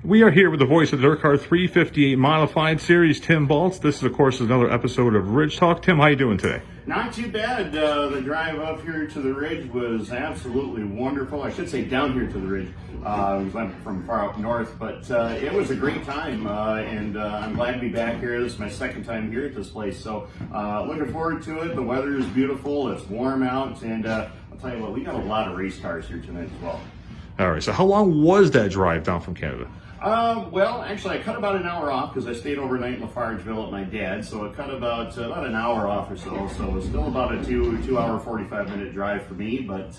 We are here with the voice of the DIRTcar 358 Modified Series, Tim Baltz. This is, of course, another episode of Ridge Talk. Tim, how you doing today? Not too bad. The drive up here to the Ridge was absolutely wonderful. I should say down here to the Ridge. We went from far up north, but it was a great time, and I'm glad to be back here. This is my second time here at this place, so looking forward to it. The weather is beautiful. It's warm out, and I'll tell you what, we got a lot of race cars here tonight as well. All right, so how long was that drive down from Canada? Well, actually, I cut about an hour off because I stayed overnight in Lafargeville at my dad's, so I cut about an hour off or so it's still about a 2 hour, 45-minute drive for me, but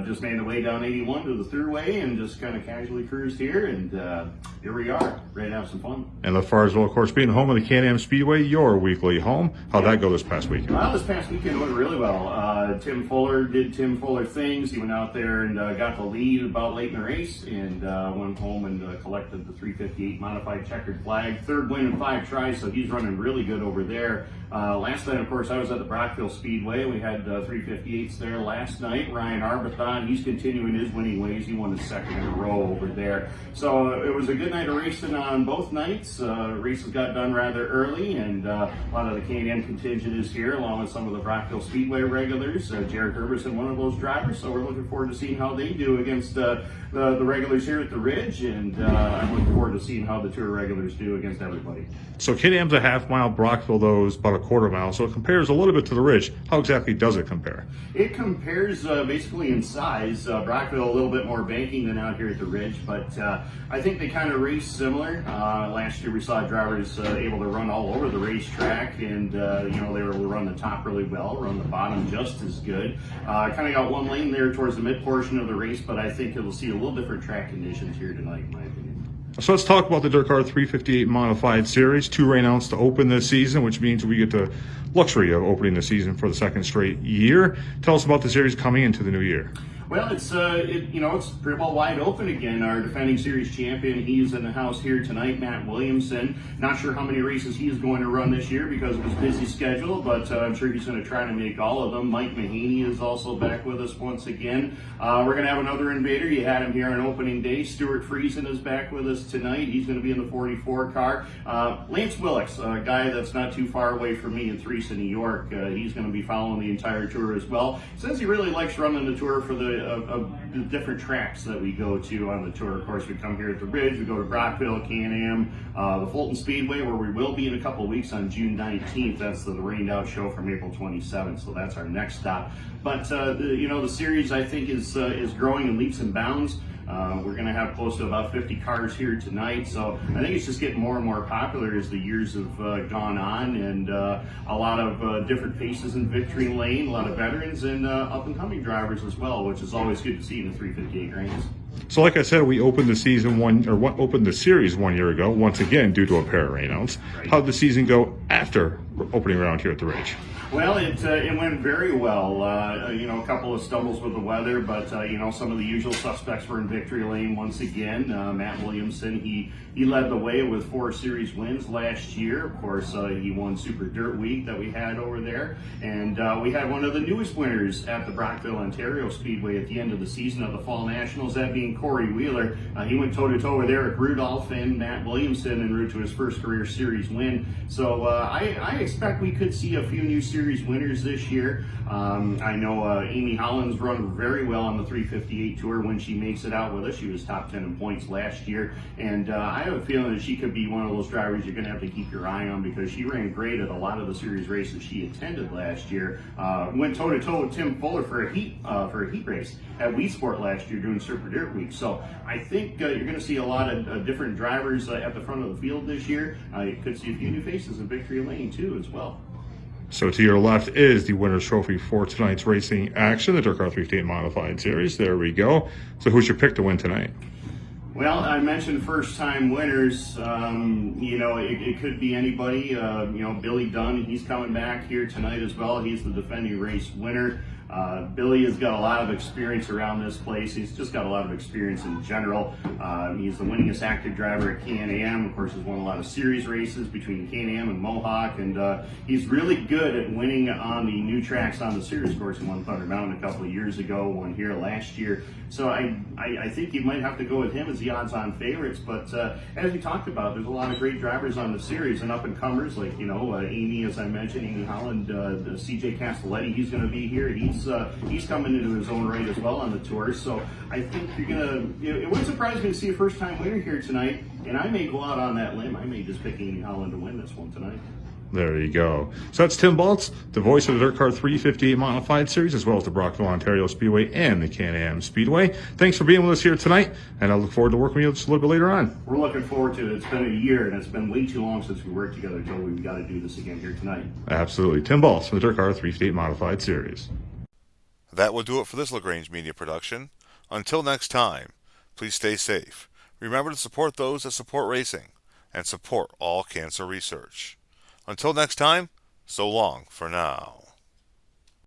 just made the way down 81 to the Thruway and just kind of casually cruised here, and here we are, ready to have some fun. And Lafargeville, of course, being home of the Can-Am Speedway, your weekly home. How'd that go this past weekend? Well, this past weekend went really well. Tim Fuller did Tim Fuller things. He went out there and got the lead about late in the race, and went home and collected the 358 modified checkered flag. Third win in 5 tries, so he's running really good over there. Last night, of course, I was at the Brockville Speedway. We had 358s there last night. Ryan Arbathon, he's continuing his winning ways. He won his second in a row over there. So it was a good night of racing on both nights. Races got done rather early, and a lot of the Can-Am contingent is here, along with some of the Brockville Speedway regulars. Jared Herberson, one of those drivers, so we're looking forward to seeing how they do against the regulars here at the Ridge, and I'm looking forward to seeing how the Tour regulars do against everybody. So Can-Am's a half mile, Brockville, though, is about a quarter mile, so it compares a little bit to the Ridge. How exactly does it compare? It compares basically in size. Brockville a little bit more banking than out here at the Ridge, but I think they kind of race similar. Last year we saw drivers able to run all over the racetrack, and they were able to run the top really well, run the bottom just as good. Kind of got one lane there towards the mid portion of the race, but I think it'll see a little different track conditions here tonight, in my opinion. So let's talk about the DIRTcar 358 Modified Series. 2 rainouts to open this season, which means we get the luxury of opening the season for the second straight year. Tell us about the series coming into the new year. Well, it's pretty well wide open again. Our defending series champion, he's in the house here tonight, Matt Williamson. Not sure how many races he is going to run this year because of his busy schedule, but I'm sure he's going to try to make all of them. Mike Mahaney is also back with us once again. We're going to have another invader. You had him here on opening day. Stuart Friesen is back with us tonight. He's going to be in the 44 car. Lance Willix, a guy that's not too far away from me in Threesa, New York. He's going to be following the entire tour as well. Says he really likes running the tour for the different tracks that we go to on the tour. Of course, we come here at the Ridge, we go to Brockville, Can-Am, the Fulton Speedway, where we will be in a couple of weeks on June 19th. That's the rained out show from April 27th, so that's our next stop. But the series, I think, is growing in leaps and bounds. We're going to have close to about 50 cars here tonight, so I think it's just getting more and more popular as the years have gone on, and a lot of different faces in victory lane, a lot of veterans and up-and-coming drivers as well, which is always good to see in the 358 ranks. So like I said, we opened the series 1 year ago, once again due to a pair of rainouts. Right. How did the season go after opening around here at the Ridge? Well, it went very well. A couple of stumbles with the weather, but some of the usual suspects were in victory lane once again. Matt Williamson, he led the way with 4 series wins last year. Of course, he won Super Dirt Week that we had over there, and we had one of the newest winners at the Brockville, Ontario Speedway at the end of the season of the Fall Nationals, that being Corey Wheeler. He went toe-to-toe with Eric Rudolph and Matt Williamson en route to his first career series win. So I expect we could see a few new series winners this year. I know Amy Holland's run very well on the 358 tour when she makes it out with us. She was top 10 in points last year, and I have a feeling that she could be one of those drivers you're going to have to keep your eye on because she ran great at a lot of the series races she attended last year. Went toe-to-toe with Tim Fuller for a heat race at Weedsport last year during Super Dirt Week. So I think you're going to see a lot of different drivers at the front of the field this year. You could see a few new faces in victory lane too as well. So to your left is the winner's trophy for tonight's racing action, the DIRTcar 358 Modified Series. There we go. So who's your pick to win tonight? Well, I mentioned first-time winners. It could be anybody. Billy Dunn, he's coming back here tonight as well. He's the defending race winner. Billy has got a lot of experience around this place. He's just got a lot of experience in general. He's the winningest active driver at Can-Am. Of course, he's won a lot of series races between Can-Am and Mohawk, and he's really good at winning on the new tracks on the series course. He won Thunder Mountain a couple of years ago, won here last year. So I think you might have to go with him as the odds-on favorites. But as we talked about, there's a lot of great drivers on the series and up-and-comers like, Amy, as I mentioned, Amy Holland, CJ Castelletti, he's going to be here. He's coming into his own right as well on the tour. So I think it wouldn't surprise me to see a first-time winner here tonight. And I may go out on that limb. I may just pick Amy Holland to win this one tonight. There you go. So that's Tim Baltz, the voice of the DIRTcar 358 Modified Series, as well as the Brockville, Ontario Speedway and the Can-Am Speedway. Thanks for being with us here tonight, and I look forward to working with you just a little bit later on. We're looking forward to it. It's been a year, and it's been way too long since we worked together, Joe. We've got to do this again here tonight. Absolutely. Tim Baltz from the DIRTcar 358 Modified Series. That will do it for this LaGrange Media production. Until next time, please stay safe. Remember to support those that support racing, and support all cancer research. Until next time, so long for now.